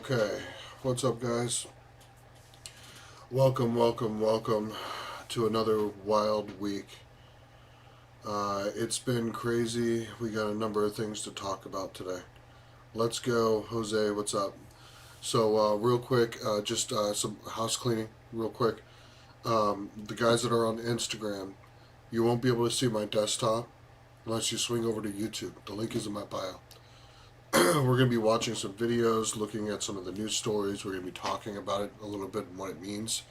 Okay, what's up, guys? Welcome to another wild week. It's been crazy. We got a number of things to talk about today. Let's go, Jose. What's up? So, real quick, just some house cleaning, real quick. The guys that are on Instagram, you won't be able to see my desktop unless you swing over to YouTube. The link is in my bio. We're going to be watching some videos, looking at some of the news stories. We're going to be talking about it a little bit and what it means.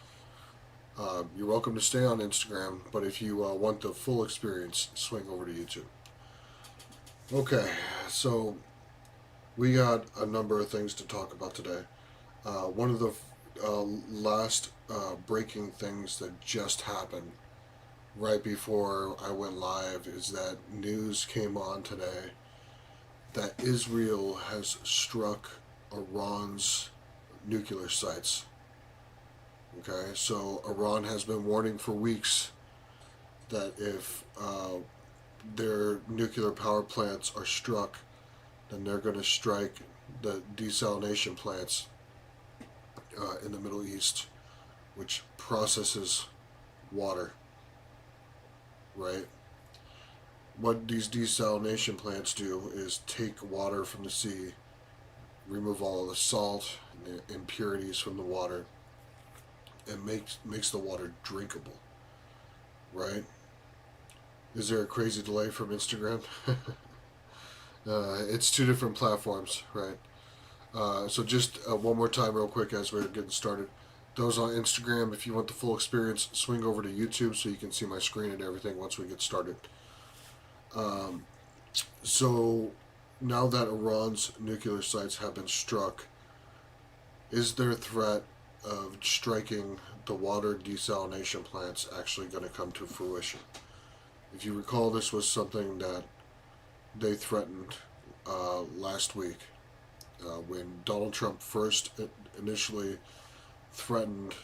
You're welcome to stay on Instagram, but if you want the full experience, swing over to YouTube. Okay, so we got a number of things to talk about today. One of the last breaking things that just happened right before I went live is that news came on today that Israel has struck Iran's nuclear sites. Okay, so Iran has been warning for weeks that if their nuclear power plants are struck, then they're going to strike the desalination plants in the Middle East, which processes water, right? What these desalination plants do is take water from the sea, remove all of the salt and the impurities from the water, and makes the water drinkable, right? Is there a crazy delay from Instagram? It's two different platforms, right? So just one more time real quick as we're getting started. Those on Instagram, if you want the full experience, swing over to YouTube so you can see my screen and everything once we get started. So now that Iran's nuclear sites have been struck, Is their threat of striking the water desalination plants actually going to come to fruition? If you recall, this was something that they threatened last week when Donald Trump first initially threatened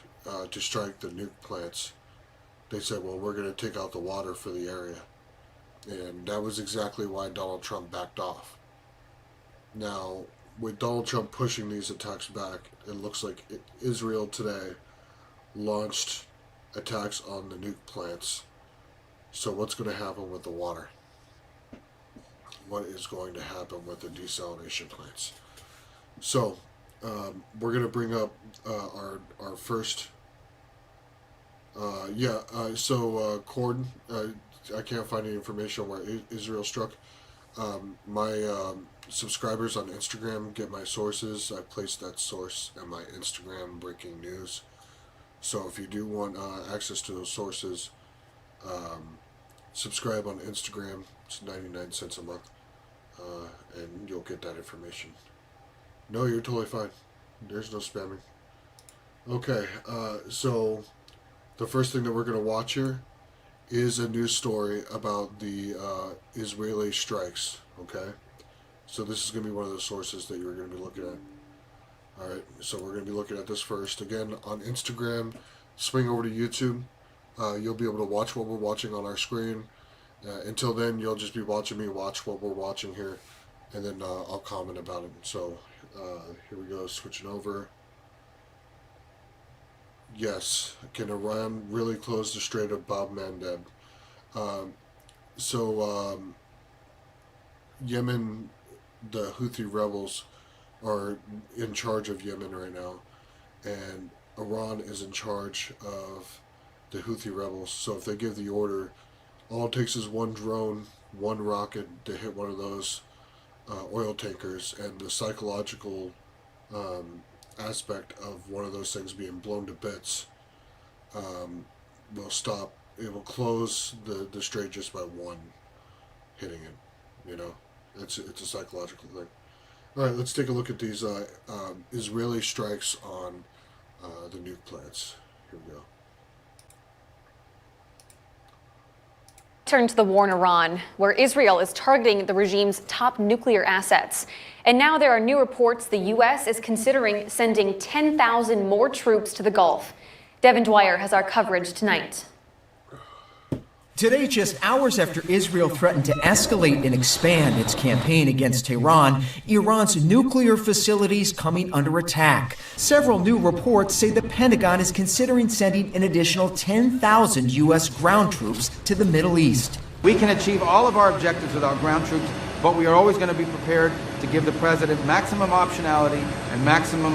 to strike the nuke plants. They said, well, we're going to take out the water for the area. And that was exactly why Donald Trump backed off. Now, with Donald Trump pushing these attacks back, it looks like Israel today launched attacks on the nuke plants. So what's going to happen with the water? What is going to happen with the desalination plants? So we're going to bring up our first. Corden. I can't find any information on where Israel struck. My subscribers on Instagram get my sources. I place that source in my Instagram breaking news. So if you do want access to those sources, subscribe on Instagram. It's 99 cents a month, and you'll get that information. No, you're totally fine. There's no spamming. Okay, so the first thing that we're going to watch here is a news story about the Israeli strikes, okay? So this is going to be one of the sources that you're going to be looking at. Alright, so we're going to be looking at this first. Again, on Instagram, swing over to YouTube. You'll be able to watch what we're watching on our screen. Until then, you'll just be watching me watch what we're watching here, and then I'll comment about it. So here we go, switching over. Yes, can Iran really close the Strait of Bab Mandeb? Yemen, the Houthi rebels are in charge of Yemen right now, and Iran is in charge of the Houthi rebels. So if they give the order, all it takes is one drone, one rocket to hit one of those oil tankers, and the psychological aspect of one of those things being blown to bits will stop. It will close the strait just by one hitting it. You know, it's a psychological thing. All right, let's take a look at these Israeli strikes on the nuke plants. Here we go. Turn to the war in Iran, where Israel is targeting the regime's top nuclear assets. And now there are new reports the U.S. is considering sending 10,000 more troops to the Gulf. Devin Dwyer has our coverage tonight. Today, just hours after Israel threatened to escalate and expand its campaign against Tehran, Iran's nuclear facilities coming under attack. Several new reports say the Pentagon is considering sending an additional 10,000 U.S. ground troops to the Middle East. We can achieve all of our objectives without ground troops, but we are always going to be prepared to give the president maximum optionality and maximum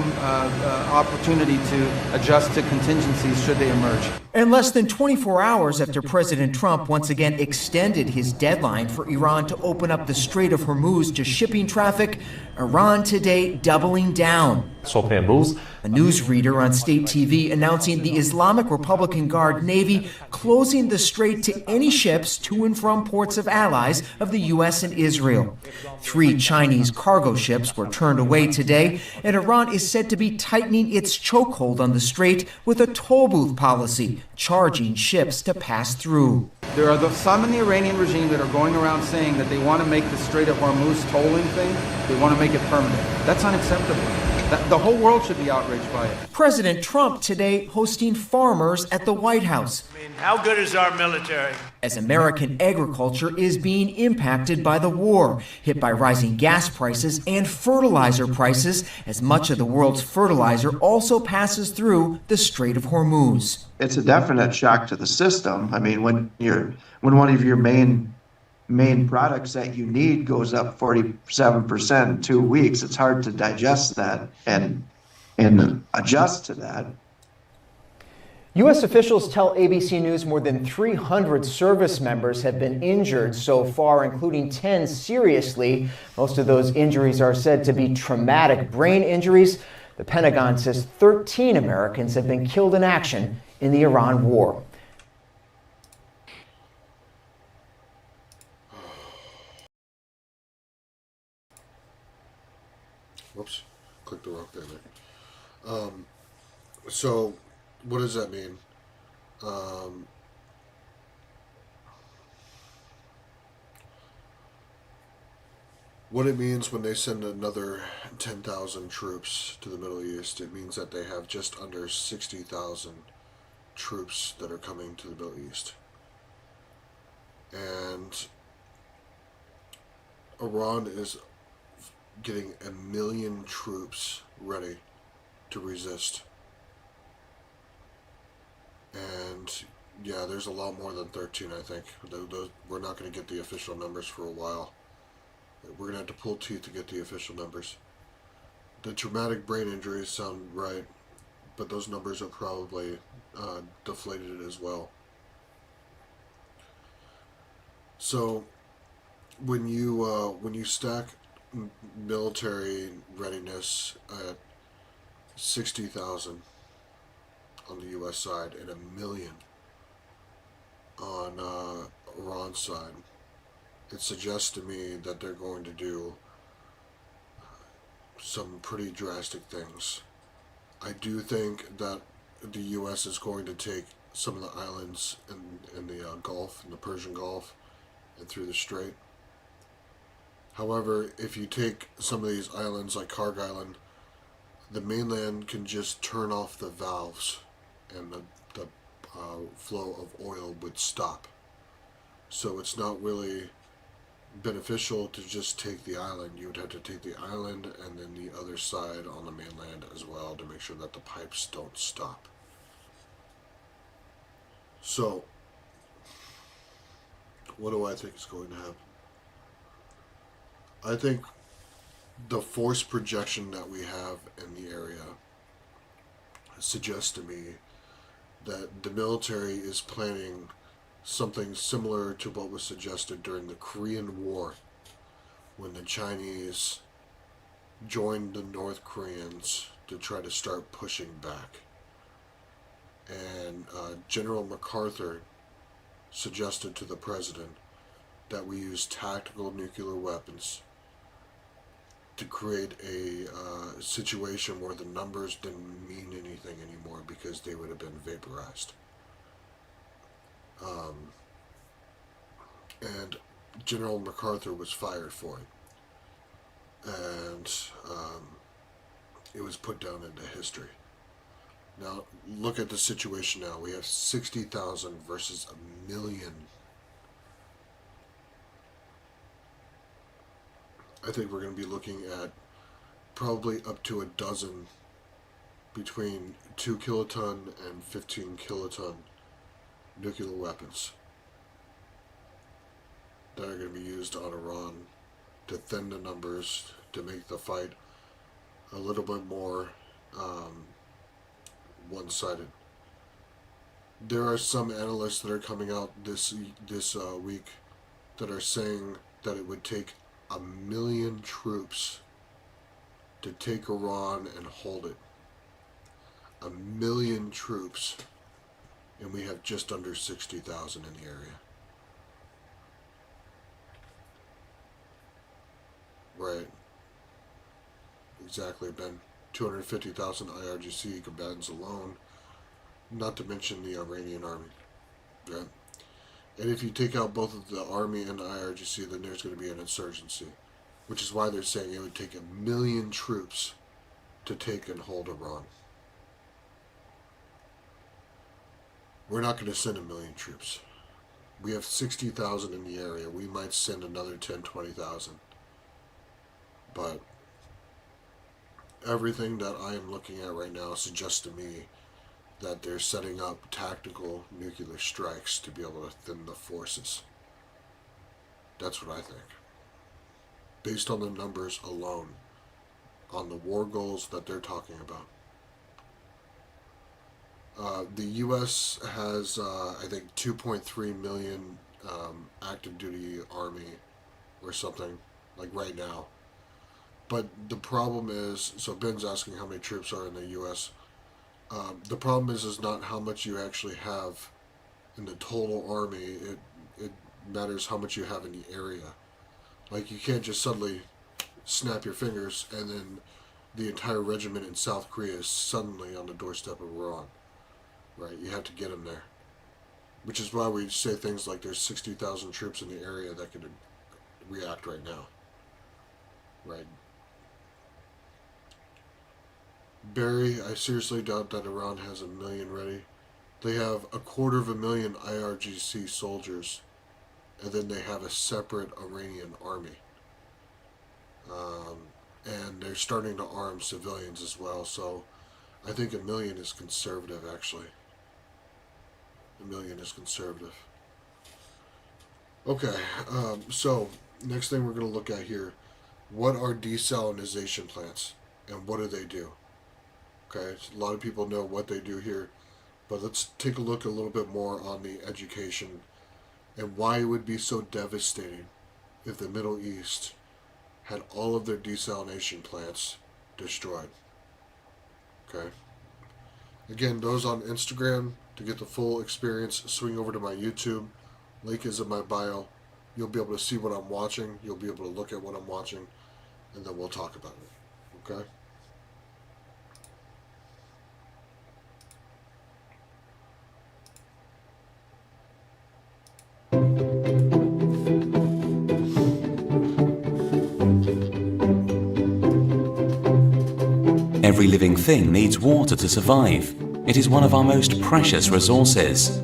opportunity to adjust to contingencies should they emerge. And less than 24 hours after President Trump once again extended his deadline for Iran to open up the Strait of Hormuz to shipping traffic, Iran today doubling down. A newsreader on state TV announcing the Islamic Republican Guard Navy closing the strait to any ships to and from ports of allies of the U.S. and Israel. 3 Chinese cargo ships were turned away today, and Iran is said to be tightening its chokehold on the strait with a toll booth policy, charging ships to pass through. There are some in the Iranian regime that are going around saying that they want to make the Strait of Hormuz tolling thing, they want to make it permanent. That's unacceptable. The whole world should be outraged by it. President Trump today hosting farmers at the White House. How good is our military? As American agriculture is being impacted by the war, hit by rising gas prices and fertilizer prices, as much of the world's fertilizer also passes through the Strait of Hormuz. It's a definite shock to the system. I mean, when one of your main products that you need goes up 47% in 2 weeks, it's hard to digest that and adjust to that. U.S. officials tell ABC News more than 300 service members have been injured so far, including 10 seriously. Most of those injuries are said to be traumatic brain injuries. The Pentagon says 13 Americans have been killed in action in the Iran war. Whoops, clicked the wrong thing there. So, what does that mean? What it means when they send another 10,000 troops to the Middle East, it means that they have just under 60,000 troops that are coming to the Middle East. And Iran is getting 1 million troops ready to resist. And yeah, there's a lot more than 13, I think. We're not going to get the official numbers for a while. We're going to have to pull teeth to get the official numbers. The traumatic brain injuries sound right, but those numbers are probably deflated as well. So when you stack military readiness at 60,000 on the U.S. side and 1 million on Iran's side, it suggests to me that they're going to do some pretty drastic things. I do think that the U.S. is going to take some of the islands in the Gulf, in the Persian Gulf, and through the Strait. However, if you take some of these islands like Karg Island, the mainland can just turn off the valves and the flow of oil would stop. So it's not really beneficial to just take the island. You would have to take the island and then the other side on the mainland as well to make sure that the pipes don't stop. So, what do I think is going to happen? I think the force projection that we have in the area suggests to me that the military is planning something similar to what was suggested during the Korean War, when the Chinese joined the North Koreans to try to start pushing back. And General MacArthur suggested to the president that we use tactical nuclear weapons to create a situation where the numbers didn't mean anything anymore because they would have been vaporized. And General MacArthur was fired for it. And it was put down into history. Now, look at the situation now. We have 60,000 versus 1 million. I think we're going to be looking at probably up to a dozen between 2 kiloton and 15 kiloton nuclear weapons that are going to be used on Iran to thin the numbers, to make the fight a little bit more one-sided. There are some analysts that are coming out this week that are saying that it would take 1 million troops to take Iran and hold it. 1 million troops, and we have just under 60,000 in the area. Right. Exactly, Ben. 250,000 IRGC combatants alone, not to mention the Iranian army. Right? And if you take out both of the army and the IRGC, then there's going to be an insurgency, which is why they're saying it would take 1 million troops to take and hold Iran. We're not going to send 1 million troops. We have 60,000 in the area. We might send another 10, 20,000. But everything that I am looking at right now suggests to me that they're setting up tactical nuclear strikes to be able to thin the forces. That's what I think. Based on the numbers alone, on the war goals that they're talking about. The U.S. has, I think, 2.3 million active duty army or something, like right now. But the problem is, so Ben's asking how many troops are in the U.S. The problem is not how much you actually have in the total army. It matters how much you have in the area. Like, you can't just suddenly snap your fingers and then the entire regiment in South Korea is suddenly on the doorstep of Iran. Right? You have to get them there. Which is why we say things like there's 60,000 troops in the area that could react right now. Right? Barry, I seriously doubt that Iran has 1 million ready. They have 250,000 IRGC soldiers, and then they have a separate Iranian army. And they're starting to arm civilians as well, so I think 1 million is conservative, actually. 1 million is conservative. Okay, so next thing we're going to look at here, what are desalination plants, and what do they do? Okay, so a lot of people know what they do here, but let's take a look a little bit more on the education and why it would be so devastating if the Middle East had all of their desalination plants destroyed. Okay. Again, those on Instagram, to get the full experience, swing over to my YouTube. Link is in my bio. You'll be able to see what I'm watching. You'll be able to look at what I'm watching, and then we'll talk about it. Okay? Every living thing needs water to survive. It is one of our most precious resources.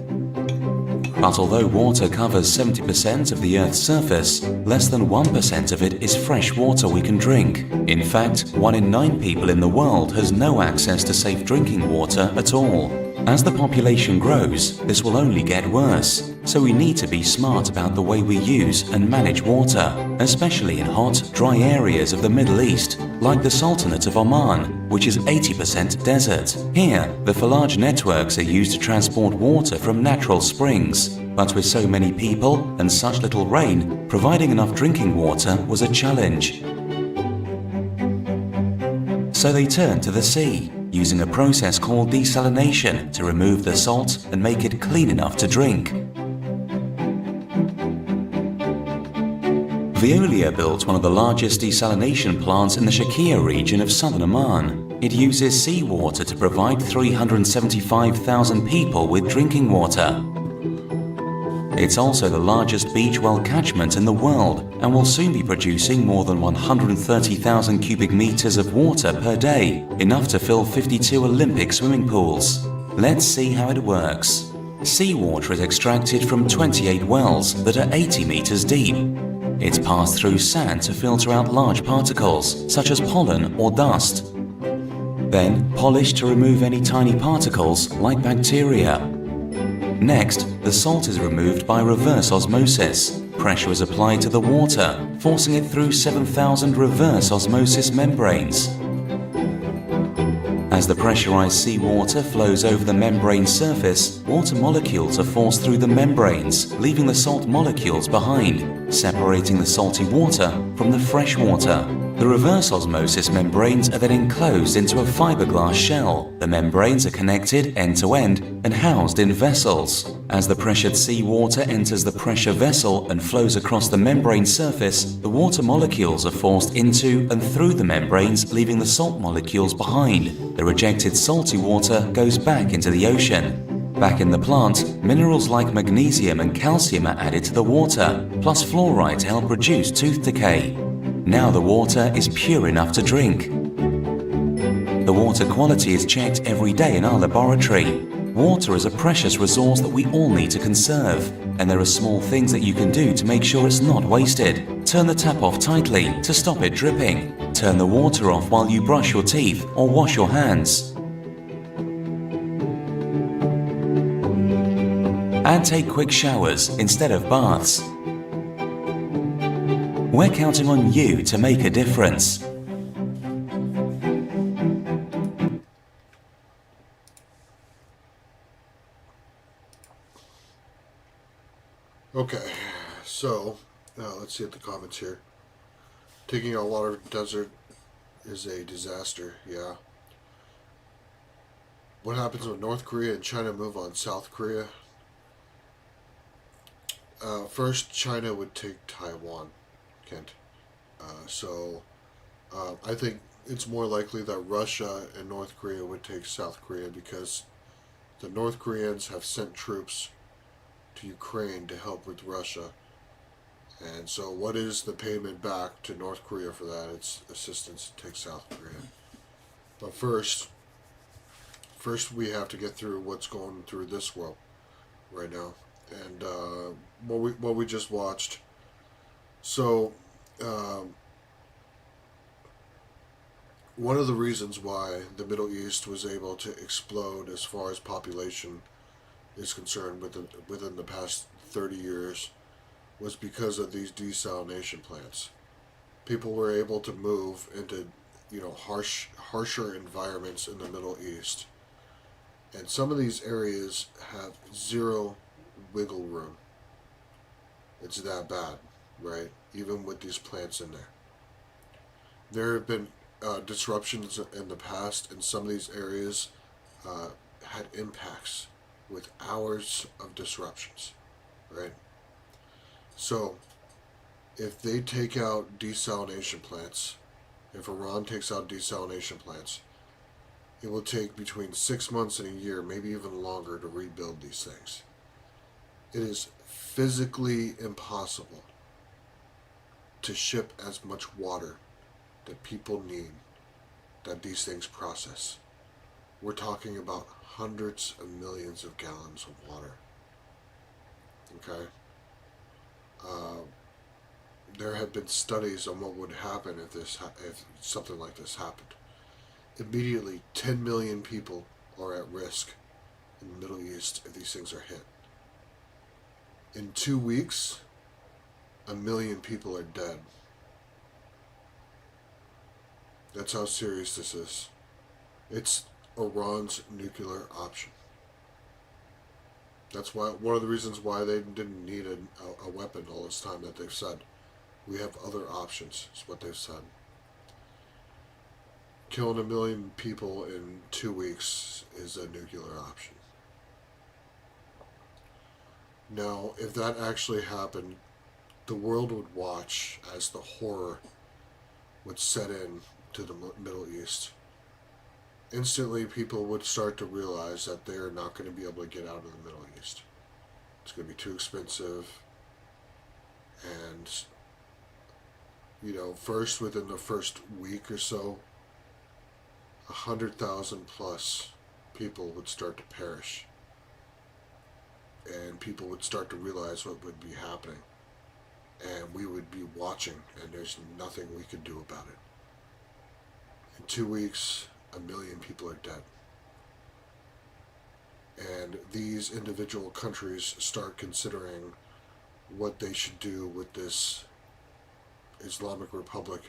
But although water covers 70% of the Earth's surface, less than 1% of it is fresh water we can drink. In fact, 1 in 9 people in the world has no access to safe drinking water at all. As the population grows, this will only get worse, so we need to be smart about the way we use and manage water, especially in hot, dry areas of the Middle East, like the Sultanate of Oman, which is 80% desert. Here, the Falaj networks are used to transport water from natural springs, but with so many people and such little rain, providing enough drinking water was a challenge. So they turned to the sea, using a process called desalination to remove the salt and make it clean enough to drink. Veolia built one of the largest desalination plants in the Sharqiya region of southern Oman. It uses seawater to provide 375,000 people with drinking water. It's also the largest beach well catchment in the world and will soon be producing more than 130,000 cubic meters of water per day, enough to fill 52 Olympic swimming pools. Let's see how it works. Seawater is extracted from 28 wells that are 80 meters deep. It's passed through sand to filter out large particles, such as pollen or dust. Then polished to remove any tiny particles like bacteria. Next, the salt is removed by reverse osmosis. Pressure is applied to the water, forcing it through 7,000 reverse osmosis membranes. As the pressurized seawater flows over the membrane surface, water molecules are forced through the membranes, leaving the salt molecules behind, separating the salty water from the fresh water. The reverse osmosis membranes are then enclosed into a fiberglass shell. The membranes are connected end to end and housed in vessels. As the pressured seawater enters the pressure vessel and flows across the membrane surface, the water molecules are forced into and through the membranes, leaving the salt molecules behind. The rejected salty water goes back into the ocean. Back in the plant, minerals like magnesium and calcium are added to the water, plus fluoride to help reduce tooth decay. Now the water is pure enough to drink. The water quality is checked every day in our laboratory. Water is a precious resource that we all need to conserve, and there are small things that you can do to make sure it's not wasted. Turn the tap off tightly to stop it dripping. Turn the water off while you brush your teeth or wash your hands. And take quick showers instead of baths. We're counting on you to make a difference. Okay, so let's see at the comments here. Taking out water from the desert is a disaster, yeah. What happens when North Korea and China move on South Korea? First, China would take Taiwan, Kent. I think it's more likely that Russia and North Korea would take South Korea because the North Koreans have sent troops to Ukraine to help with Russia. And so what is the payment back to North Korea for that? It's assistance to take South Korea. But first we have to get through what's going through this world right now. And what we just watched. So one of the reasons why the Middle East was able to explode as far as population is concerned within the past 30 years was because of these desalination plants. People were able to move into, harsher environments in the Middle East. And some of these areas have zero wiggle room. It's that bad, right? Even with these plants in there. There have been disruptions in the past, and some of these areas had impacts with hours of disruptions, right? So, if they take out desalination plants, if Iran takes out desalination plants, it will take between 6 months and a year, maybe even longer, to rebuild these things. It is physically impossible to ship as much water that people need that these things process. We're talking about hundreds of millions of gallons of water. Okay? There have been studies on what would happen if something like this happened. Immediately, 10 million people are at risk in the Middle East if these things are hit. In 2 weeks, 1 million people are dead. That's how serious this is. It's Iran's nuclear option. That's why one of the reasons why they didn't need a weapon all this time that they've said. We have other options, is what they've said. Killing 1 million people in 2 weeks is a nuclear option. Now, if that actually happened, the world would watch as the horror would set in to the Middle East. Instantly, people would start to realize that they're not going to be able to get out of the Middle East. It's going to be too expensive. And, first, within the first week or so, 100,000 plus people would start to perish. And people would start to realize what would be happening. And we would be watching, and there's nothing we could do about it. In 2 weeks, 1 million people are dead. And these individual countries start considering what they should do with this Islamic Republic.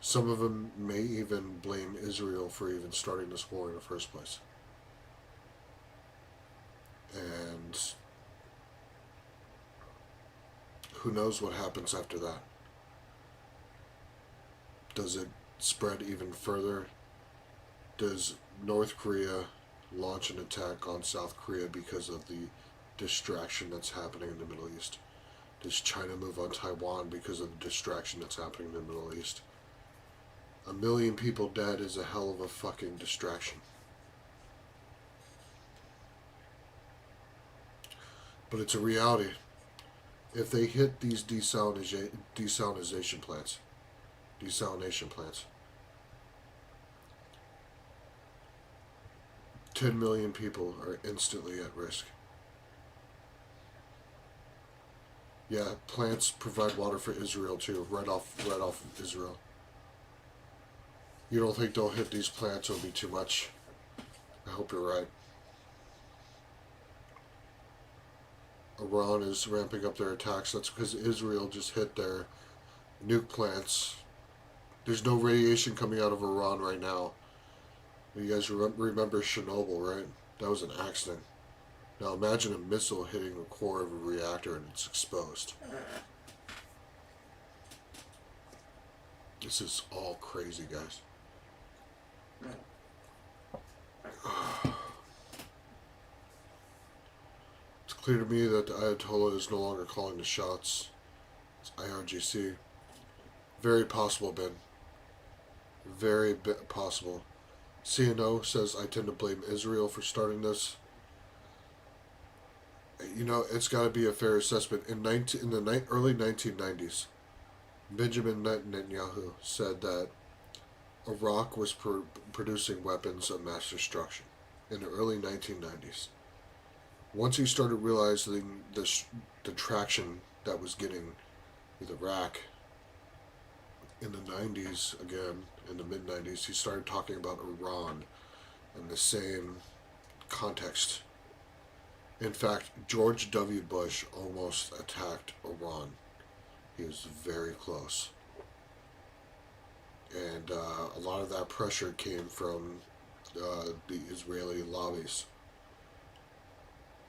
Some of them may even blame Israel for even starting this war in the first place. And who knows what happens after that? Does it spread even further? Does North Korea launch an attack on South Korea because of the distraction that's happening in the Middle East? Does China move on Taiwan because of the distraction that's happening in the Middle East? 1 million people dead is a hell of a fucking distraction. But it's a reality. If they hit these desalination plants, 10 million people are instantly at risk. Yeah, plants provide water for Israel too, right off of Israel. You don't think they'll hit these plants? It'll be too much. I hope you're right. Iran is ramping up their attacks. That's because Israel just hit their nuke plants. There's no radiation coming out of Iran right now. You guys remember Chernobyl, right? That was an accident. Now imagine a missile hitting the core of a reactor and it's exposed. This is all crazy, guys. It's clear to me that the Ayatollah is no longer calling the shots. It's IRGC. Very possible, Ben. Very possible. CNO says I tend to blame Israel for starting this. You know, it's got to be a fair assessment. In the early 1990s, Benjamin Netanyahu said that Iraq was producing weapons of mass destruction in the early 1990s. Once he started realizing the traction that was getting with Iraq in the 90s, again, in the mid-90s, he started talking about Iran in the same context. In fact, George W. Bush almost attacked Iran. He was very close. And a lot of that pressure came from the Israeli lobbies.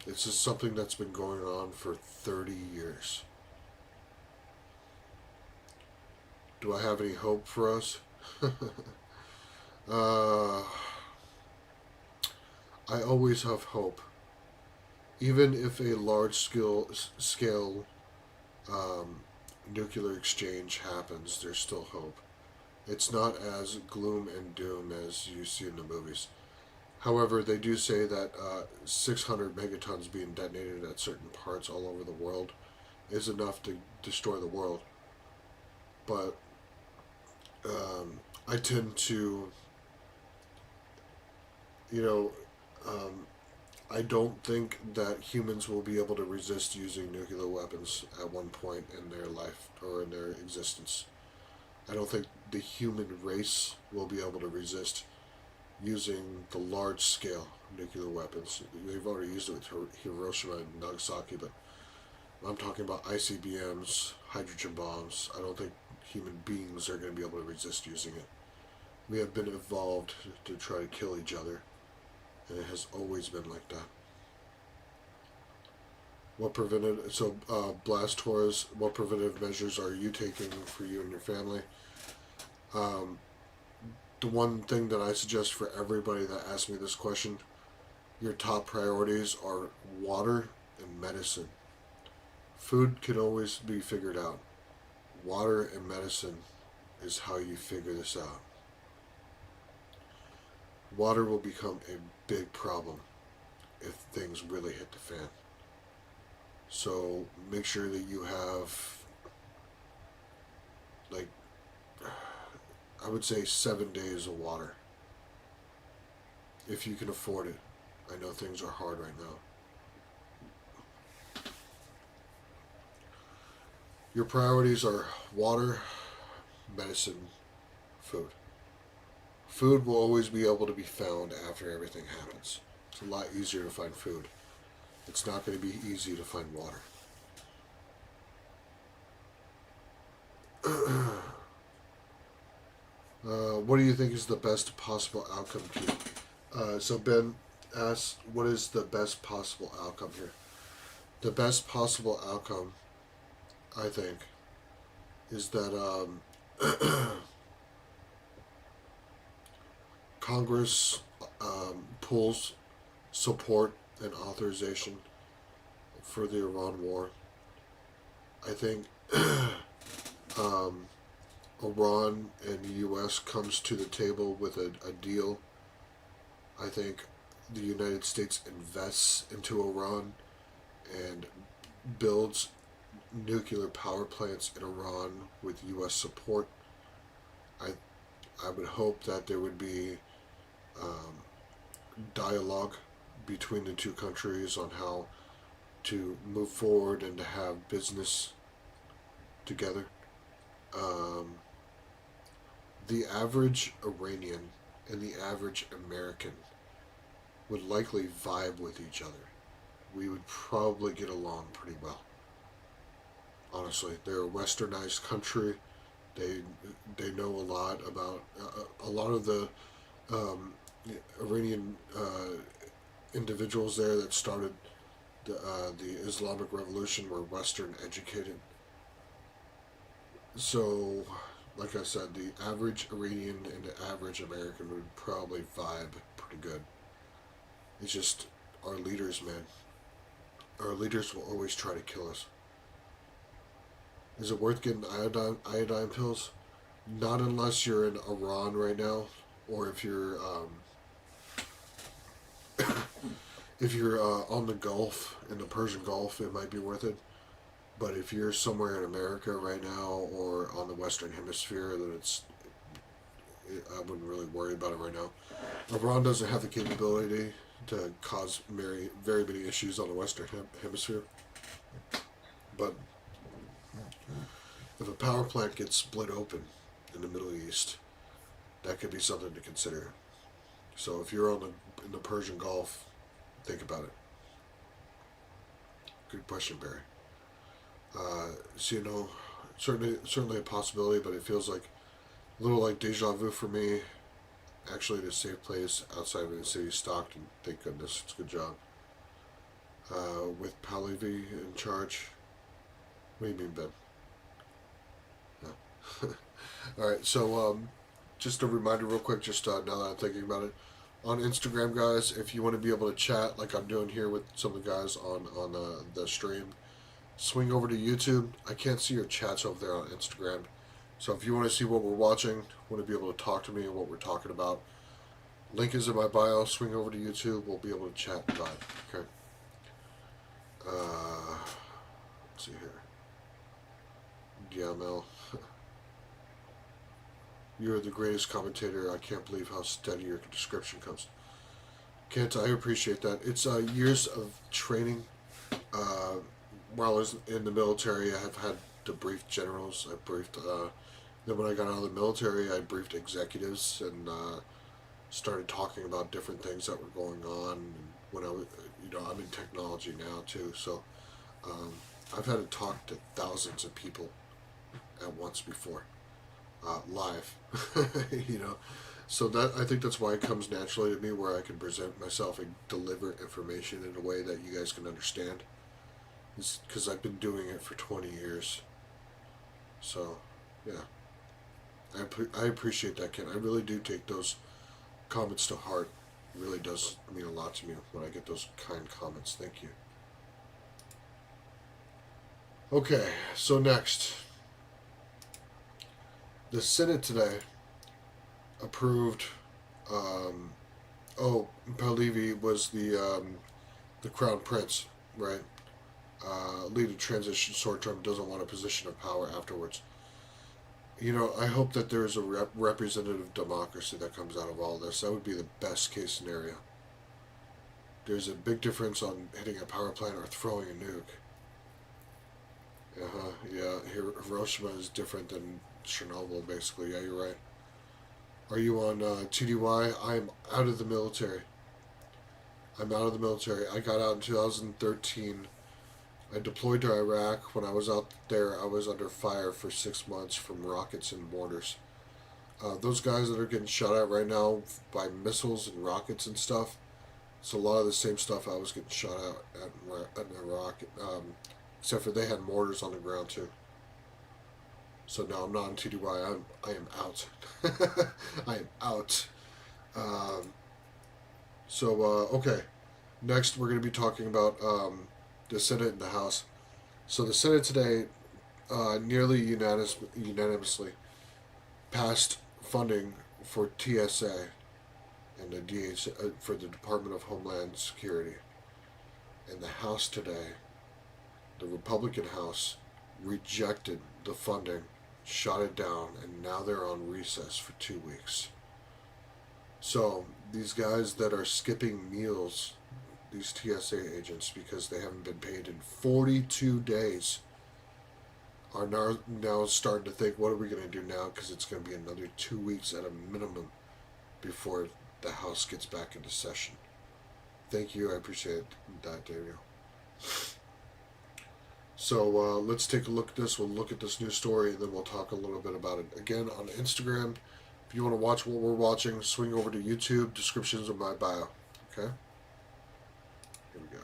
This is something that's been going on for 30 years. Do I have any hope for us? I always have hope. Even if a large scale nuclear exchange happens, there's still hope. It's not as gloom and doom as you see in the movies. However, they do say that 600 megatons being detonated at certain parts all over the world is enough to destroy the world. But I tend to, I don't think that humans will be able to resist using nuclear weapons at one point in their life or in their existence. I don't think the human race will be able to resist using the large-scale nuclear weapons. They've already used it with Hiroshima and Nagasaki, but I'm talking about ICBMs, hydrogen bombs. I don't think human beings are going to be able to resist using it. We have been evolved to try to kill each other, and it has always been like that. Blast Taurus, what preventative measures are you taking for you and your family? The one thing that I suggest for everybody that asks me this question, your top priorities are water and medicine. Food can always be figured out. Water and medicine is how you figure this out. Water will become a big problem if things really hit the fan. So make sure that you have, I would say 7 days of water. If you can afford it. I know things are hard right now. Your priorities are water, medicine, food. Food will always be able to be found after everything happens. It's a lot easier to find food. It's not going to be easy to find water. What do you think is the best possible outcome here? So Ben asks, what is the best possible outcome here? The best possible outcome, I think, is that Congress pulls support and authorization for the Iran war. I think Iran and the U.S. comes to the table with a deal. I think the United States invests into Iran and builds nuclear power plants in Iran with U.S. support. I would hope that there would be dialogue between the two countries on how to move forward and to have business together. The average Iranian and the average American would likely vibe with each other. We would probably get along pretty well. Honestly, they're a westernized country. They know a lot about a lot of the Iranian individuals there that started the Islamic Revolution were Western educated. So, like I said, the average Iranian and the average American would probably vibe pretty good. It's just our leaders, man. Our leaders will always try to kill us. Is it worth getting iodine pills? Not unless you're in Iran right now, or if you're on the Gulf, in the Persian Gulf, it might be worth it. But if you're somewhere in America right now or on the Western Hemisphere, then I wouldn't really worry about it right now. Iran doesn't have the capability to cause very, very many issues on the Western Hemisphere. But if a power plant gets split open in the Middle East, that could be something to consider. So if you're in the Persian Gulf, think about it. Good question, Barry. So certainly a possibility, but it feels like a little like deja vu for me. Actually, in a safe place outside of the city, Stockton. Thank goodness. It's a good job. With Pahlavi in charge. What do you mean, Ben? No. All right. So just a reminder, real quick. Just now that I'm thinking about it, on Instagram, guys, if you want to be able to chat like I'm doing here with some of the guys on the stream, swing over to YouTube. I can't see your chats over there on Instagram. So if you want to see what we're watching, want to be able to talk to me and what we're talking about, link is in my bio. Swing over to YouTube. We'll be able to chat live. Okay. Let's see here. Yeah, Mel. You're the greatest commentator. I can't believe how steady your description comes. Kent, I appreciate that. It's years of training. While I was in the military, I have had to brief generals. I briefed. Then when I got out of the military, I briefed executives and started talking about different things that were going on. And when I was, I'm in technology now too, so I've had to talk to thousands of people at once before, live. So that I think that's why it comes naturally to me, where I can present myself and deliver information in a way that you guys can understand. It's because I've been doing it for 20 years. So, yeah. I appreciate that, Ken. I really do take those comments to heart. It really does mean a lot to me when I get those kind comments. Thank you. Okay, so next. The Senate today approved, Pahlavi was the Crown Prince, right? Lead a transition short term, doesn't want a position of power afterwards. I hope that there's a representative democracy that comes out of all this. That would be the best case scenario. There's a big difference on hitting a power plant or throwing a nuke. Yeah, Hiroshima is different than Chernobyl, basically. Yeah, you're right. Are you on TDY? I'm out of the military. I got out in 2013. I deployed to Iraq. When I was out there, I was under fire for 6 months from rockets and mortars. Those guys that are getting shot at right now by missiles and rockets and stuff, it's a lot of the same stuff I was getting shot at in Iraq, except for they had mortars on the ground too. So no, I'm not on TDY. I am out. I am out. Okay. Next, we're going to be talking about the Senate and the House. So the Senate today nearly unanimously passed funding for TSA and the for the Department of Homeland Security. And the House today, the Republican House, rejected the funding, shot it down, and now they're on recess for 2 weeks. So these guys that are skipping meals, these TSA agents, because they haven't been paid in 42 days, are now starting to think, what are we going to do now? Because it's going to be another 2 weeks at a minimum before the House gets back into session. Thank you. I appreciate that, Daniel. So let's take a look at this. We'll look at this new story, and then we'll talk a little bit about it. Again, on Instagram, if you want to watch what we're watching, swing over to YouTube. Descriptions in my bio. Okay? Here we go.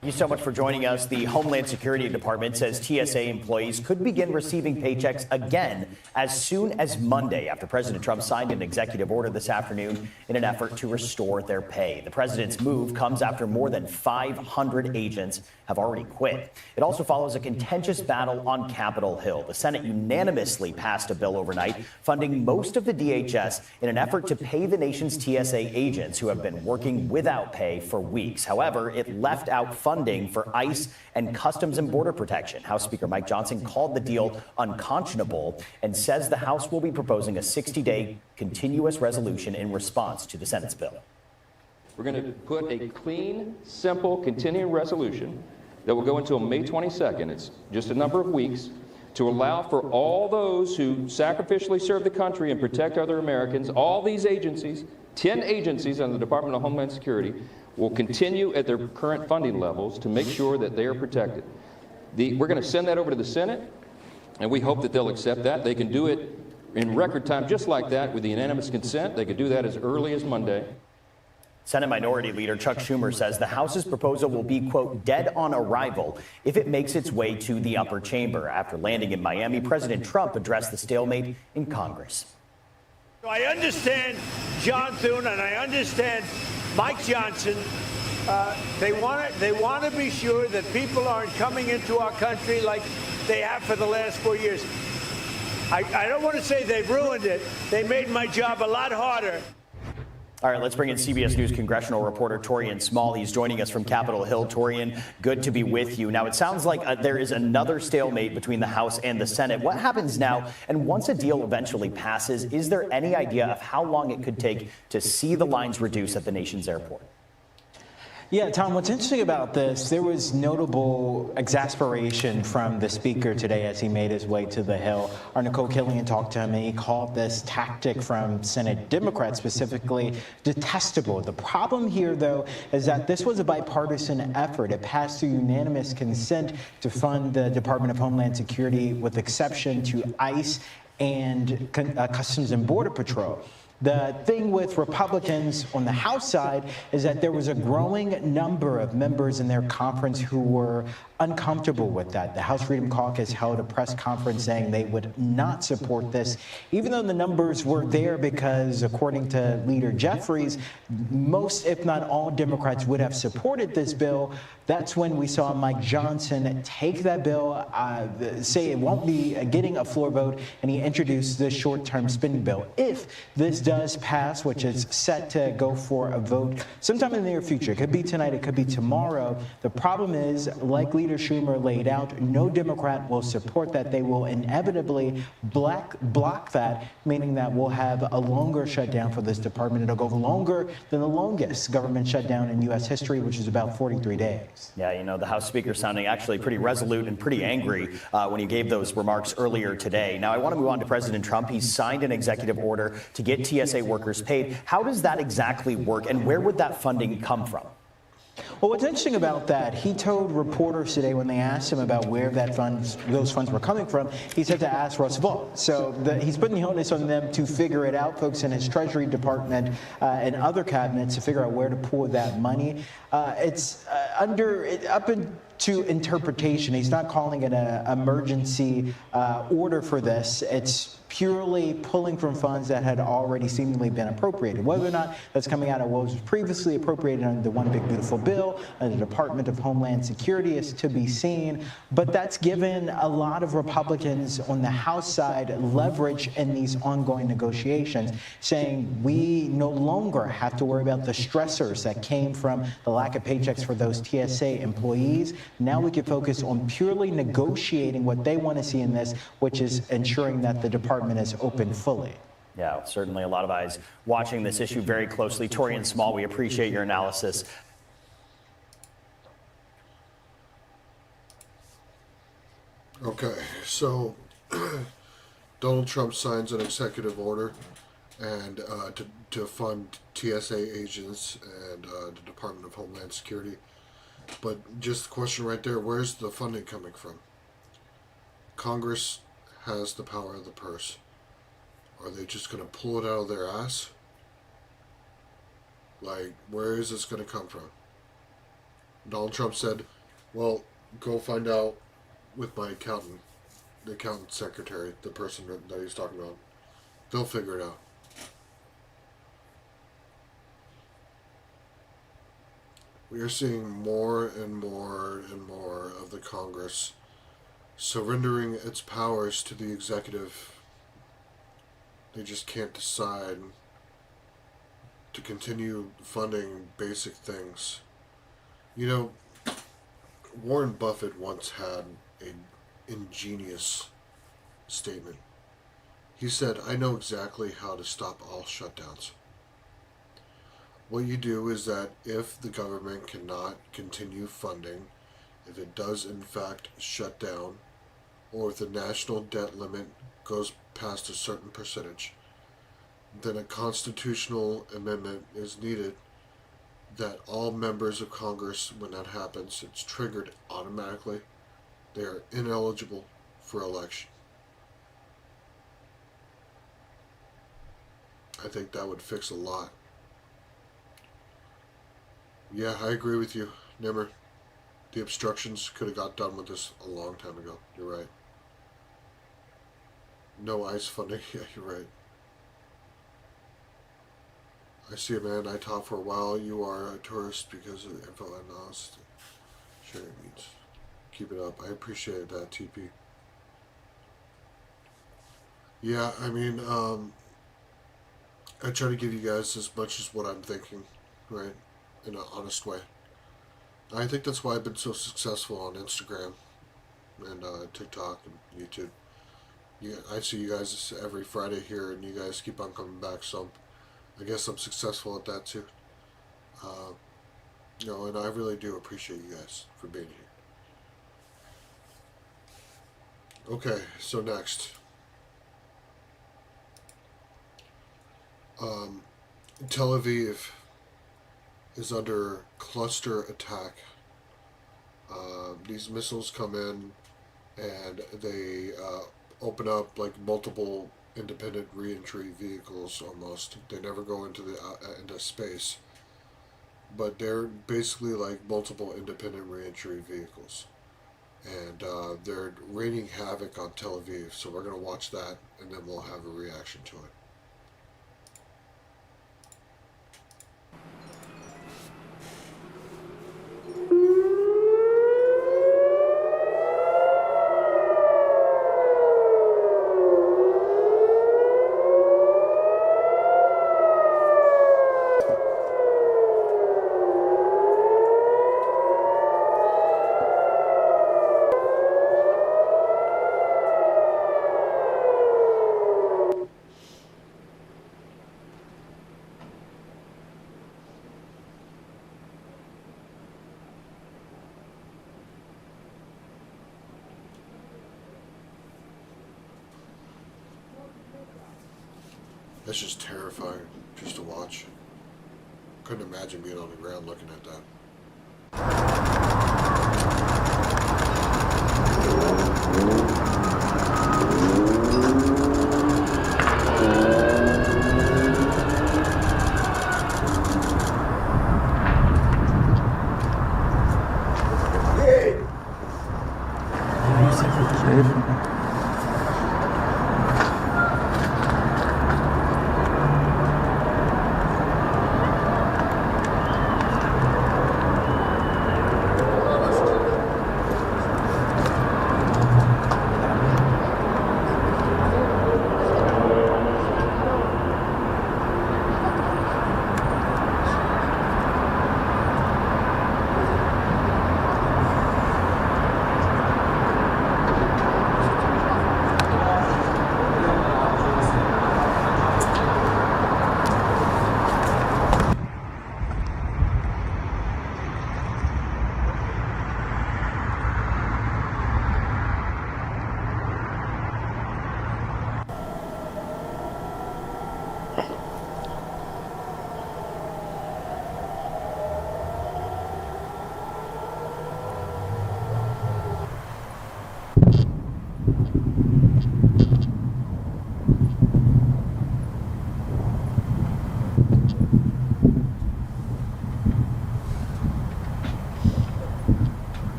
Thank you so much for joining us. The Homeland Security Department says TSA employees could begin receiving paychecks again as soon as Monday after President Trump signed an executive order this afternoon in an effort to restore their pay. The president's move comes after more than 500 agents have already quit. It also follows a contentious battle on Capitol Hill. The Senate unanimously passed a bill overnight funding most of the DHS in an effort to pay the nation's TSA agents who have been working without pay for weeks. However, it left out funding for ICE and Customs and Border Protection. House Speaker Mike Johnson called the deal unconscionable and says the House will be proposing a 60-day continuous resolution in response to the Senate's bill. We're going to put a clean, simple, continuing resolution that will go until May 22nd. It's just a number of weeks to allow for all those who sacrificially serve the country and protect other Americans. All these agencies, 10 agencies under the Department of Homeland Security, will continue at their current funding levels to make sure that they are protected. We're going to send that over to the Senate, and we hope that they'll accept that. They can do it in record time, just like that, with the unanimous consent. They could do that as early as Monday. Senate Minority Leader Chuck Schumer says the House's proposal will be, quote, dead on arrival if it makes its way to the upper chamber. After landing in Miami, President Trump addressed the stalemate in Congress. I understand John Thune and I understand Mike Johnson. They want to be sure that people aren't coming into our country like they have for the last 4 years. I don't want to say they've ruined it. They made my job a lot harder. All right, let's bring in CBS News congressional reporter Torian Small. He's joining us from Capitol Hill. Torian, good to be with you. Now, it sounds like there is another stalemate between the House and the Senate. What happens now? And once a deal eventually passes, is there any idea of how long it could take to see the lines reduce at the nation's airport? Yeah, Tom, what's interesting about this, there was notable exasperation from the speaker today as he made his way to the Hill. Our Nicole Killian talked to him, and he called this tactic from Senate Democrats specifically detestable. The problem here, though, is that this was a bipartisan effort. It passed through unanimous consent to fund the Department of Homeland Security, with exception to ICE and Customs and Border Patrol. The thing with Republicans on the House side is that there was a growing number of members in their conference who were uncomfortable with that. The House Freedom Caucus held a press conference saying they would not support this, even though the numbers were there, because according to Leader Jeffries, most, if not all, Democrats would have supported this bill. That's when we saw Mike Johnson take that bill, say it won't be getting a floor vote, and he introduced the short-term spending bill. If this does pass, which is set to go for a vote sometime in the near future, it could be tonight, it could be tomorrow. The problem is, like Leader Schumer laid out, no Democrat will support that. They will inevitably block that, meaning that we'll have a longer shutdown for this department. It'll go longer than the longest government shutdown in U.S. history, which is about 43 days. Yeah, you know, the House Speaker sounding actually pretty resolute and pretty angry when he gave those remarks earlier today. Now, I want to move on to President Trump. He's signed an executive order to get TSA workers paid. How does that exactly work, and where would that funding come from? Well, what's interesting about that, he told reporters today when they asked him about where those funds were coming from, he said to ask Russ Vought. So he's putting the onus on them to figure it out, folks in his Treasury Department and other cabinets, to figure out where to pour that money. It's up to interpretation. He's not calling it an emergency order for this. It's purely pulling from funds that had already seemingly been appropriated. Whether or not that's coming out of what was previously appropriated under the One Big Beautiful Bill, under the Department of Homeland Security, is to be seen. But that's given a lot of Republicans on the House side leverage in these ongoing negotiations, saying we no longer have to worry about the stressors that came from the lack of paychecks for those TSA employees. Now we can focus on purely negotiating what they want to see in this, which is ensuring that the department is open fully. Yeah, certainly a lot of eyes watching this issue very closely. Torian Small, we appreciate your analysis. Okay, so Donald Trump signs an executive order and to fund TSA agents and the Department of Homeland Security. But just the question right there, where's the funding coming from? Congress has the power of the purse. Are they just going to pull it out of their ass? Like, where is this going to come from? Donald Trump said, well, go find out with my accountant, the accountant secretary, the person that he's talking about. They'll figure it out. We are seeing more and more and more of the Congress surrendering its powers to the executive. They just can't decide to continue funding basic things. You know, Warren Buffett once had an ingenious statement. He said, I know exactly how to stop all shutdowns. What you do is that if the government cannot continue funding, if it does in fact shut down, or if the national debt limit goes past a certain percentage, then a constitutional amendment is needed that all members of Congress, when that happens, it's triggered automatically. They are ineligible for election. I think that would fix a lot. Yeah, I agree with you, Nimmer. The obstructions could have got done with this a long time ago. You're right. No ICE funding. Yeah, you're right. I see a man I taught for a while. You are a tourist because of the info I lost. Sure, it means keep it up. I appreciate that, TP. Yeah, I mean, I try to give you guys as much as what I'm thinking, right? In an honest way. I think that's why I've been so successful on Instagram and TikTok and YouTube. I see you guys every Friday here, and you guys keep on coming back, so I guess I'm successful at that too. And I really do appreciate you guys for being here. Okay, so next. Tel Aviv is under cluster attack. These missiles come in and they open up like multiple independent re-entry vehicles almost. They never go into space, but they're basically like multiple independent re-entry vehicles, and they're raining havoc on Tel Aviv. So we're gonna watch that, and then we'll have a reaction to it. That's just terrifying, just to watch. Couldn't imagine being on the ground looking at that.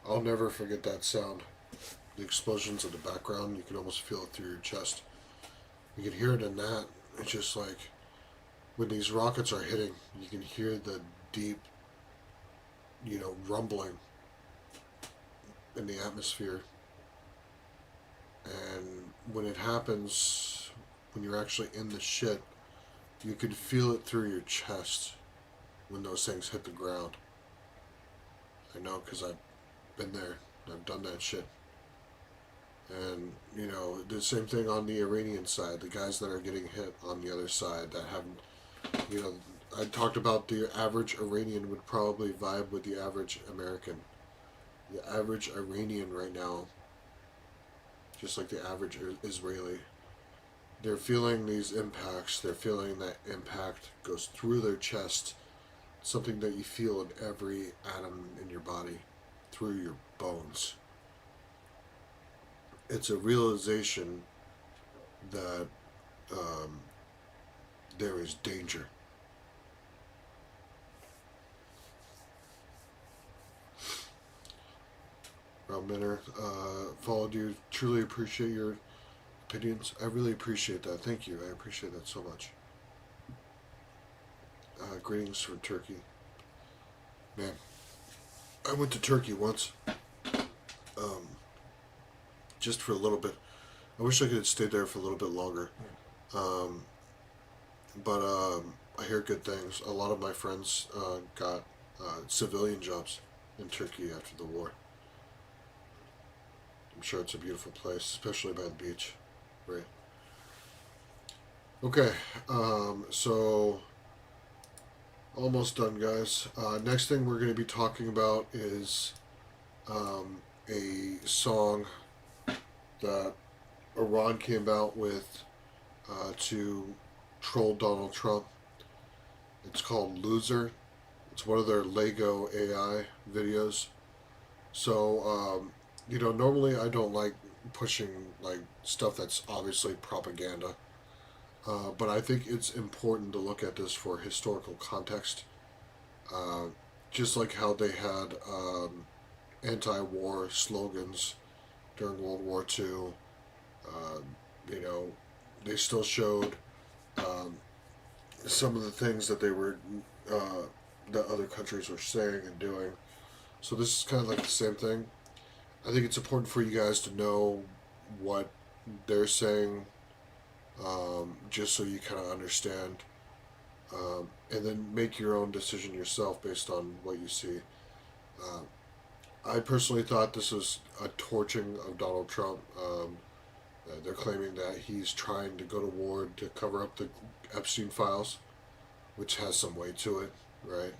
I'll never forget that sound. The explosions in the background, you can almost feel it through your chest. You can hear it in that. It's just like when these rockets are hitting, you can hear the deep, rumbling in the atmosphere. And when it happens, when you're actually in the shit, you can feel it through your chest when those things hit the ground. I know, because I've been there. I've done that shit. And, the same thing on the Iranian side. The guys that are getting hit on the other side that haven't, I talked about the average Iranian would probably vibe with the average American. The average Iranian right now, just like the average Israeli, they're feeling these impacts. They're feeling that impact goes through their chest. Something that you feel in every atom in your body, through your bones. It's a realization that there is danger. Rob Minner, followed you. Truly appreciate your opinions. I really appreciate that. Thank you. I appreciate that so much. Greetings from Turkey. Man, I went to Turkey once. Just for a little bit. I wish I could have stayed there for a little bit longer. But I hear good things. A lot of my friends got civilian jobs in Turkey after the war. I'm sure it's a beautiful place, especially by the beach. Right. Okay, so almost done, guys. Next thing we're going to be talking about is a song that Iran came out with to troll Donald Trump. It's called Loser. It's one of their Lego AI videos. So, normally I don't like pushing like stuff that's obviously propaganda. But I think it's important to look at this for historical context. Just like how they had anti-war slogans during World War II. They still showed some of the things that they were, that other countries were saying and doing. So this is kind of like the same thing. I think it's important for you guys to know what they're saying, just so you kind of understand, and then make your own decision yourself based on what you see. I personally thought this was a torching of Donald Trump. They're claiming that he's trying to go to war to cover up the Epstein files, which has some weight to it, right?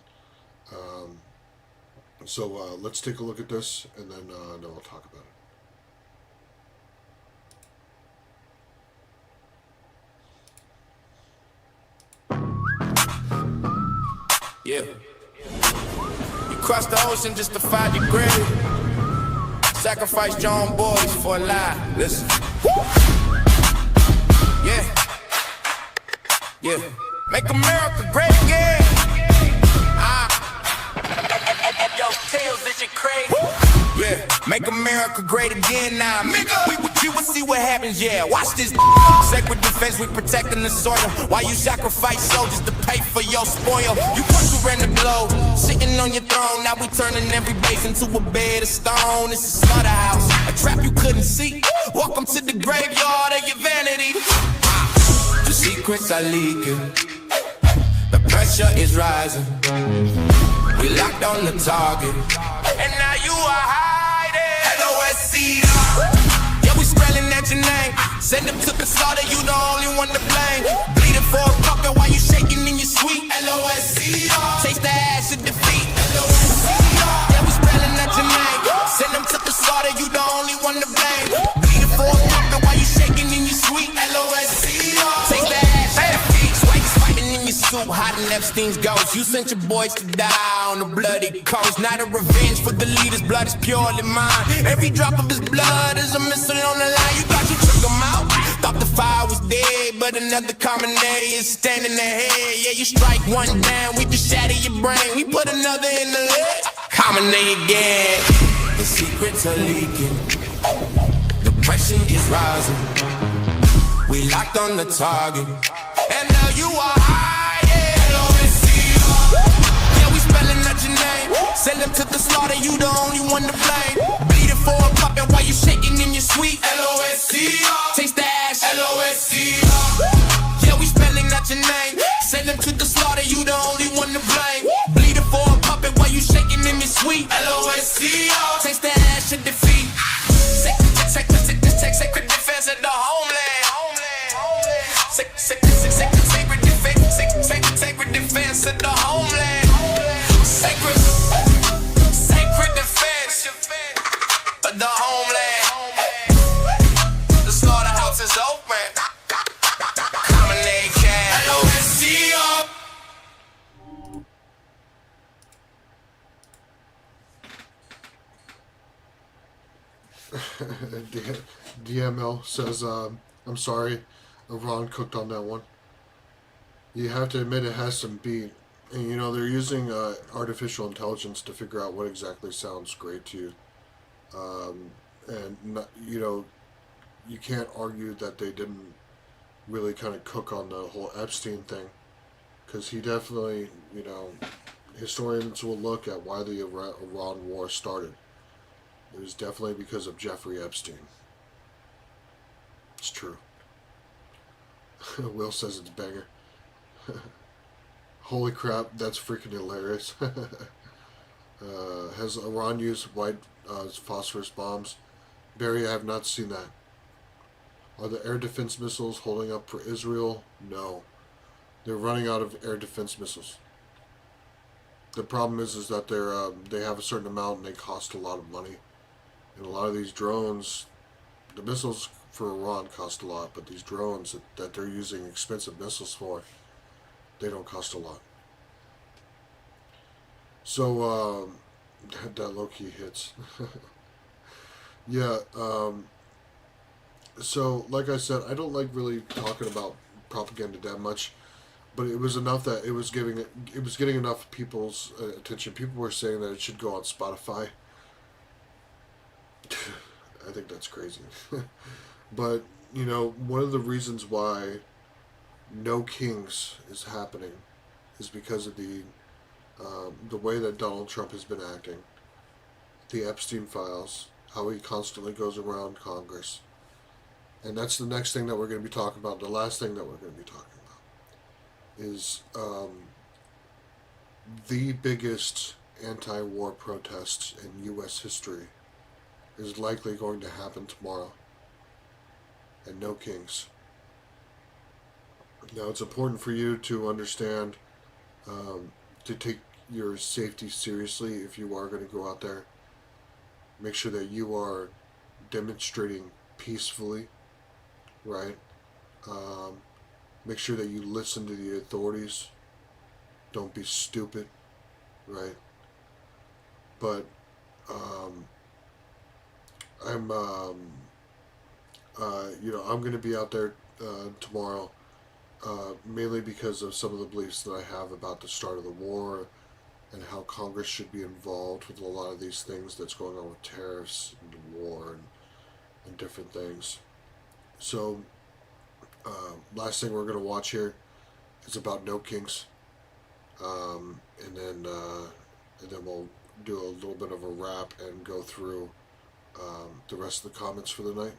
So let's take a look at this, and then we'll talk about it. Yeah. You crossed the ocean just to find your grave. Sacrificed your own boys for a lie. Listen. Yeah. Yeah. Make America great again. Yo, Tails, this shit crazy. Yeah. Make America great again now. We will see what happens, yeah. Watch this. Sacred defense, we protecting the soil. While you sacrifice soldiers to pay for your spoil. You once ran the globe, sitting on your throne. Now we turning every base into a bed of stone. It's a slaughterhouse, a trap you couldn't see. Welcome to the graveyard of your vanity. The secrets are leaking. The pressure is rising. We locked on the target. And now you are hiding. LOSC. Yeah, we spelling at your name. Send them to the slaughter, you the only one to blame. Bleeding for a fucker while you shaking in your sweet. LOSC. Taste the ass of defeat. LOSC. Yeah, we spelling at your name. Send them to the slaughter, you the only one to blame. Bleeding for a fucker while you shaking in your sweet. LOSC. Taste the ass of defeat. Swanks fighting in your suit, hiding Epstein's ghost. You sent your boys to die on the bloody coast. Not a revenge for the leader's blood is purely mine. Every drop of his blood is a missile on the line. You thought you took him out, thought the fire was dead, but another commonality is standing ahead. Yeah, you strike one down, we just shatter your brain. We put another in the leg. Commonate again. The secrets are leaking. The pressure is rising. We locked on the target. And now you are high, yeah. LOSCR. Yeah, we spelling out your name. Sell them to the slaughter, you the only one to blame. Bleeding for a puppet while you shaking in your sweet. LOSCR. Taste the ash. LOSCR. Yeah, we spelling out your name. Send them to the slaughter, you the only one to blame. Bleeding for a puppet while you shaking in your sweet. LOSCR. Taste the ash of defeat. Sacred defense of the homeland. Sacred defense of the homeland. Sacred defense of the homeland. The slaughterhouse is open. Common name cash. LOSCR. DML says, I'm sorry, Iran cooked on that one. You have to admit it has some beat. And, you know, they're using artificial intelligence to figure out what exactly sounds great to you. And, not, you know, you can't argue that they didn't really kind of cook on the whole Epstein thing. Because he definitely, you know, historians will look at why the Iran war started. It was definitely because of Jeffrey Epstein. It's true. Will says it's banger. Holy crap, that's freaking hilarious. Has Iran used white phosphorus bombs? Barry, I have not seen that. Are the air defense missiles holding up for Israel? No. They're running out of air defense missiles. The problem is that they have a certain amount and they cost a lot of money. And a lot of these drones, the missiles for Iran cost a lot, but these drones that they're using expensive missiles for, they don't cost a lot. So, that low-key hits. Yeah, so, like I said, I don't like really talking about propaganda that much, but it was enough that it was getting enough people's attention. People were saying that it should go on Spotify. I think that's crazy. But, you know, one of the reasons why No Kings is happening is because of the way that Donald Trump has been acting, the Epstein files, how he constantly goes around Congress. And that's the next thing that we're going to be talking about. The last thing that we're going to be talking about is the biggest anti-war protest in U.S. history is likely going to happen tomorrow. And No Kings. Now, it's important for you to understand, to take your safety seriously if you are going to go out there. Make sure that you are demonstrating peacefully, right? Make sure that you listen to the authorities. Don't be stupid, right? But, I'm going to be out there tomorrow, mainly because of some of the beliefs that I have about the start of the war and how Congress should be involved with a lot of these things that's going on with tariffs and war and different things. So, last thing we're going to watch here is about No Kings, and then we'll do a little bit of a wrap and go through the rest of the comments for the night.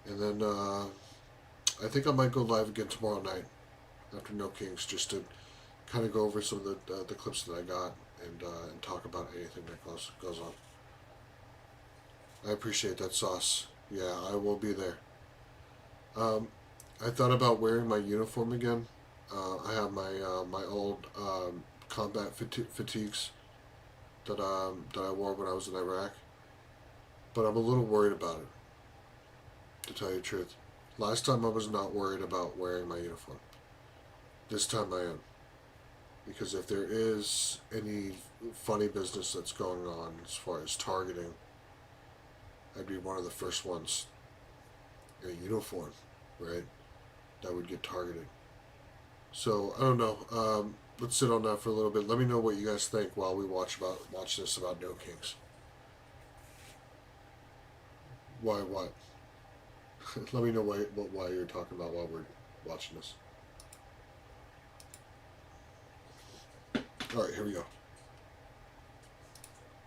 And then I think I might go live again tomorrow night after No Kings, just to kind of go over some of the clips that I got and talk about anything that goes on. I appreciate that, Sauce. Yeah, I will be there. I thought about wearing my uniform again. I have my old combat fatigues that I wore when I was in Iraq, but I'm a little worried about it, to tell you the truth. Last time I was not worried about wearing my uniform. This time I am. Because if there is any funny business that's going on as far as targeting, I'd be one of the first ones in a uniform, right, that would get targeted. So, I don't know. Let's sit on that for a little bit. Let me know what you guys think while we watch this about No Kings. Why what? Let me know why you're talking about while we're watching this. All right, here we go.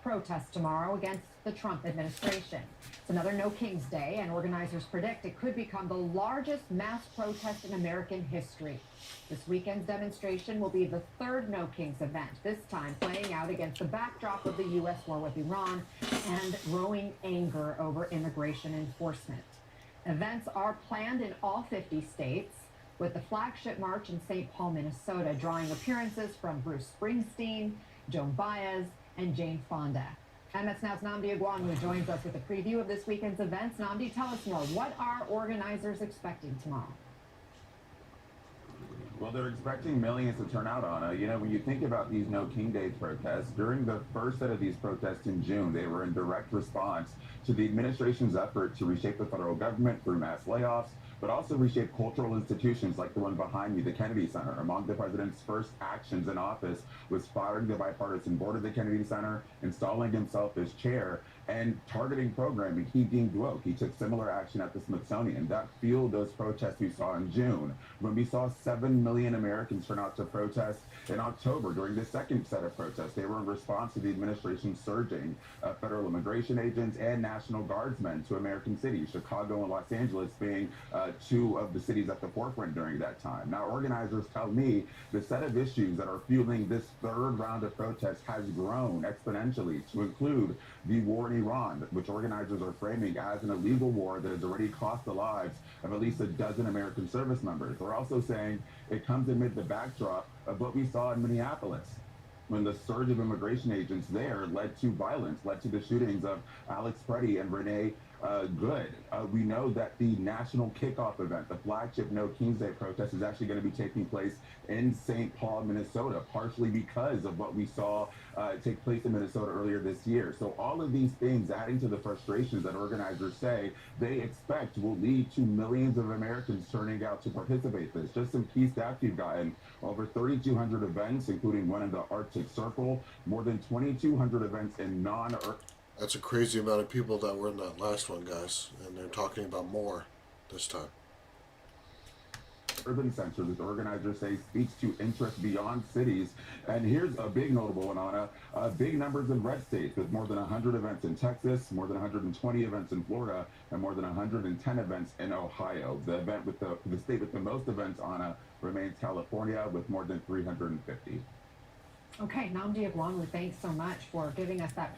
Protest tomorrow against the Trump administration. It's another No Kings Day, and organizers predict it could become the largest mass protest in American history. This weekend's demonstration will be the third No Kings event, this time playing out against the backdrop of the U.S. war with Iran and growing anger over immigration enforcement. Events are planned in all 50 states, with the flagship march in St. Paul, Minnesota, drawing appearances from Bruce Springsteen, Joan Baez, and Jane Fonda. MS Now's Nnamdi Agwanu joins us with a preview of this weekend's events. Nnamdi, tell us more. What are organizers expecting tomorrow? Well, they're expecting millions to turn out, Anna. You know, when you think about these No King Day protests, during the first set of these protests in June, they were in direct response to the administration's effort to reshape the federal government through mass layoffs, but also reshape cultural institutions like the one behind me, the Kennedy Center. Among the president's first actions in office was firing the bipartisan board of the Kennedy Center, installing himself as chair, and targeting programming he deemed woke. He took similar action at the Smithsonian. That fueled those protests we saw in June, when we saw 7 million Americans turn out to protest in October during the second set of protests. They were in response to the administration surging federal immigration agents and National Guardsmen to American cities, Chicago and Los Angeles being two of the cities at the forefront during that time. Now, organizers tell me the set of issues that are fueling this third round of protests has grown exponentially to include the war in Iran, which organizers are framing as an illegal war that has already cost the lives of at least a dozen American service members. They're also saying it comes amid the backdrop of what we saw in Minneapolis, when the surge of immigration agents there led to violence, led to the shootings of Alex Preddy and Renee Good. We know that the national kickoff event, the flagship No Kings Day protest, is actually going to be taking place in St. Paul, Minnesota, partially because of what we saw take place in Minnesota earlier this year. So all of these things adding to the frustrations that organizers say they expect will lead to millions of Americans turning out to participate in this. Just some key stats you've gotten: over 3,200 events, including one in the Arctic Circle, more than 2,200 events in That's a crazy amount of people that were in that last one, guys, and they're talking about more this time. urban centers, that organizers say speaks to interest beyond cities. And here's a big notable one, Anna. Big numbers in red states, with more than 100 events in Texas, more than 120 events in Florida, and more than 110 events in Ohio. The event with the state with the most events, Anna, remains California, with more than 350. Okay, Nnamdi Agwanu, thanks so much for giving us that.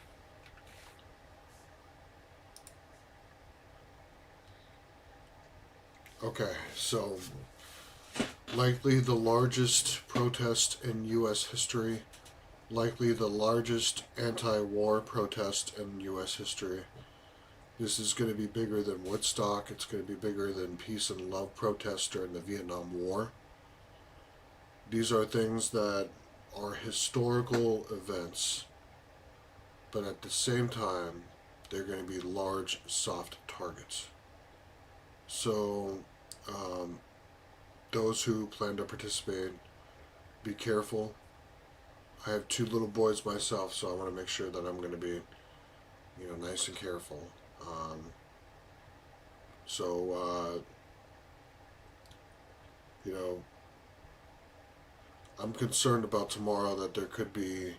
Okay, so likely the largest protest in U.S. history, likely the largest anti-war protest in U.S. history. This is going to be bigger than Woodstock. It's going to be bigger than peace and love protests during the Vietnam War. These are things that are historical events, but at the same time, they're going to be large, soft targets. So, those who plan to participate, be careful. I have 2 little boys myself, so I want to make sure that I'm going to be, nice and careful. I'm concerned about tomorrow that there could be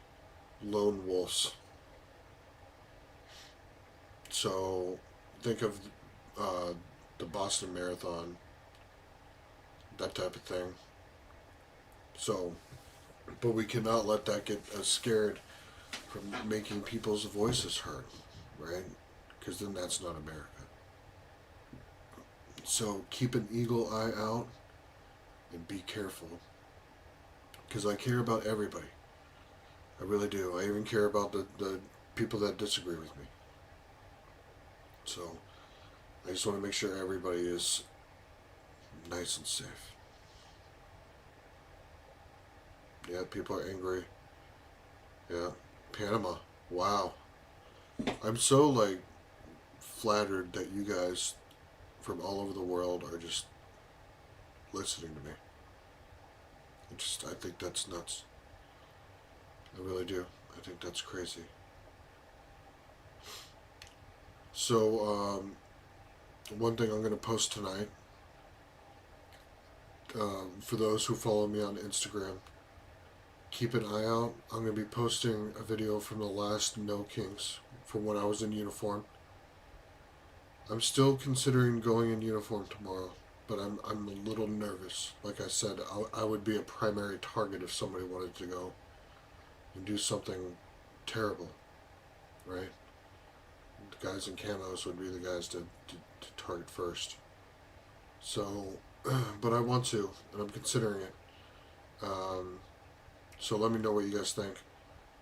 lone wolves. So, think of the Boston Marathon, that type of thing. So, but we cannot let that get us scared from making people's voices heard, right? Because then that's not America. So keep an eagle eye out and be careful. Because I care about everybody. I really do. I even care about the people that disagree with me. So I just want to make sure everybody is nice and safe. Yeah, people are angry. Yeah, Panama. Wow. I'm so flattered that you guys from all over the world are just listening to me. I think that's nuts. I really do. I think that's crazy. So, one thing I'm going to post tonight, for those who follow me on Instagram, keep an eye out. I'm going to be posting a video from the last No Kings from when I was in uniform. I'm still considering going in uniform tomorrow, but I'm a little nervous. Like I said, I would be a primary target if somebody wanted to go and do something terrible, right? The guys in camos would be the guys to target first. So, but I want to, and I'm considering it. So let me know what you guys think.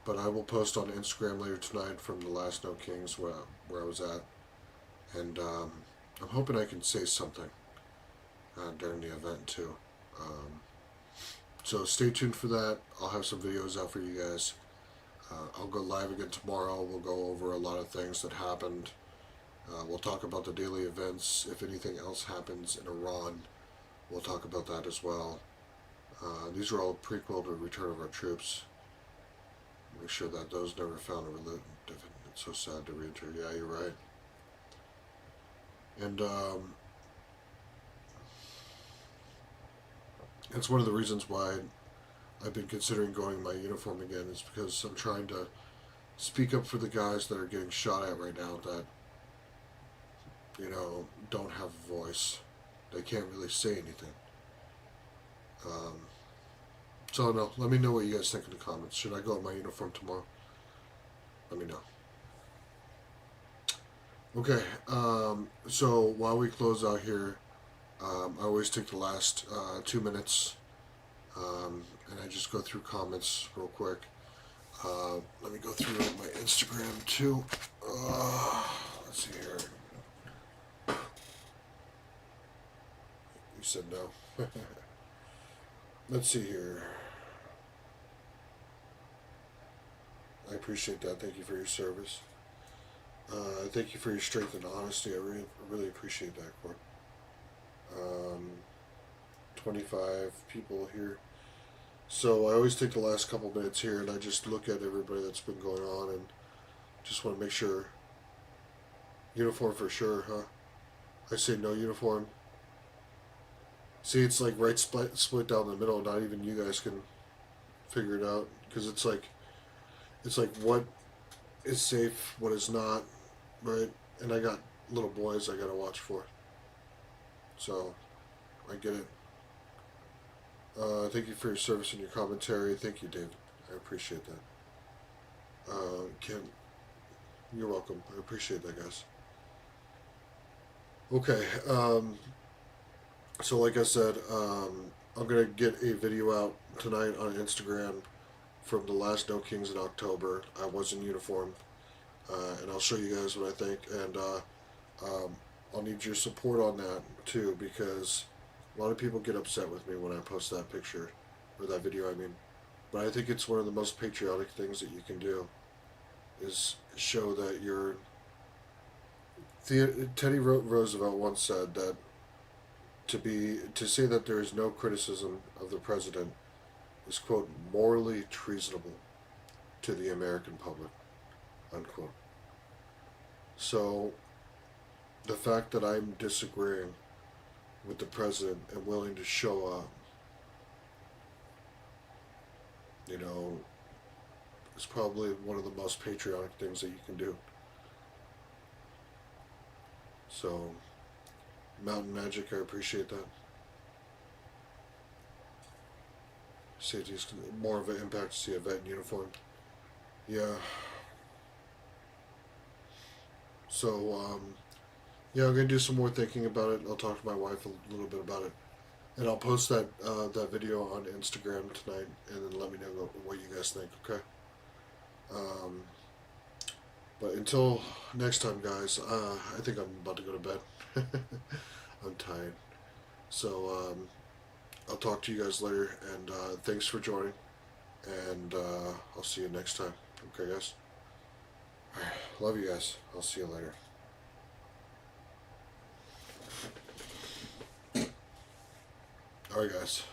But I will post on Instagram later tonight from the last No Kings where I was at. And I'm hoping I can say something during the event too. So stay tuned for that. I'll have some videos out for you guys. I'll go live again tomorrow. We'll go over a lot of things that happened. We'll talk about the daily events. If anything else happens in Iran, we'll talk about that as well. These are all prequel to Return of Our Troops. Make sure that those never found a religion. It's so sad to read through. Yeah, you're right. And that's one of the reasons why I've been considering going in my uniform again, is because I'm trying to speak up for the guys that are getting shot at right now that, you know, don't have a voice. They can't really say anything. So no, let me know what you guys think in the comments. Should I go in my uniform tomorrow? Let me know. Okay, so while we close out here, I always take the last 2 minutes, and I just go through comments real quick. Let me go through my Instagram too. Let's see here. You said no. Let's see here. I appreciate that. Thank you for your service. Thank you for your strength and honesty. I really appreciate that, Court. 25 people here. So I always take the last couple minutes here and I just look at everybody that's been going on and just want to make sure. Uniform for sure, huh? I say no uniform. See, it's like right split down the middle. Not even you guys can figure it out, because it's like what is safe, what is not, right? And I got little boys I gotta watch for. So I get it. Thank you for your service and your commentary. Thank you, David. I appreciate that. Kim, you're welcome. I appreciate that, guys. Okay. So like I said, I'm going to get a video out tonight on Instagram from the last No Kings in October. I was in uniform, and I'll show you guys what I think, and I'll need your support on that too, because a lot of people get upset with me when I post that picture, or that video I mean, but I think it's one of the most patriotic things that you can do, is show that you're... Teddy Roosevelt once said that to say that there is no criticism of the president is, quote, morally treasonable to the American public, unquote. So the fact that I'm disagreeing with the president and willing to show up, you know, is probably one of the most patriotic things that you can do. So, Mountain Magic, I appreciate that. Safety's more of an impact to see a vet in uniform. Yeah. So, yeah, I'm going to do some more thinking about it. I'll talk to my wife a little bit about it. And I'll post that video on Instagram tonight, and then let me know what you guys think, okay? But until next time, guys, I think I'm about to go to bed. I'm tired. So, I'll talk to you guys later, and thanks for joining, and I'll see you next time. Okay, guys? Love you guys. I'll see you later. Alright, guys.